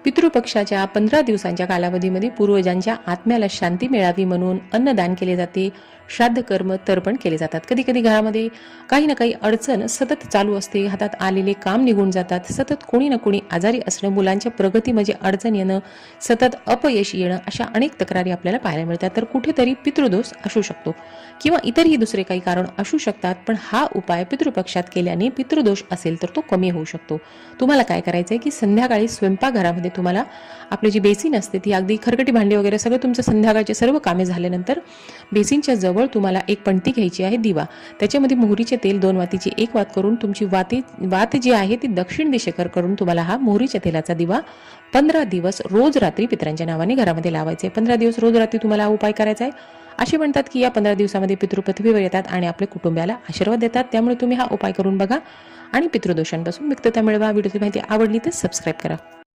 पितृपक्षाच्या 15 दिवसांच्या कालावधीमध्ये पूर्वजांच्या आत्म्याला शांती मिळावी म्हणून अन्नदान केले जाते, श्राद्ध कर्म तर्पण केले जातात. कधी कधी घरामध्ये काही ना काही अडचण सतत चालू असते, हातात आलेले काम निघून जातात, सतत कोणी ना कोणी आजारी असणं, मुलांच्या प्रगतीमध्ये अडचण येणं, सतत अपयश येणं, अशा अनेक तक्रारी आपल्याला पाहायला मिळतात. तर कुठेतरी पितृदोष असू शकतो किंवा इतरही दुसरे काही कारण असू शकतात. पण हा उपाय पितृपक्षात केल्याने पितृदोष असेल तर तो कमी होऊ शकतो. तुम्हाला काय करायचंय की संध्याकाळी स्वयंपाकघरामध्ये तुम्हाला आपली जी बेसिन असते ती अगदी खरकटी भांडी वगैरे सगळं तुमचं संध्याकाळचे सर्व कामे झाल्यानंतर बेसिनच्या जवळ तुम्हाला एक पणती घ्यायची आहे, दिवा, त्याच्यामध्ये मोहरीचे तेल 2 वातीची 1 वात करून तुमची वात जी आहे ती दक्षिण दिशेकर करून तुम्हाला हा मोहरीच्या तेलाचा दिवा 15 दिवस रोज रात्री पितरांच्या नावाने घरामध्ये लावायचे. 15 दिवस रोज रात्री तुम्हाला हा उपाय करायचा आहे. असे म्हणतात की या 15 दिवसामध्ये पितृ पृथ्वीवर येतात आणि आपल्या कुटुंबाला आशीर्वाद देतात. त्यामुळे तुम्ही हा उपाय करून बघा आणि पितृदोषांपासून मुक्तता मिळवा. व्हिडिओची माहिती आवडली तर सबस्क्राईब करा.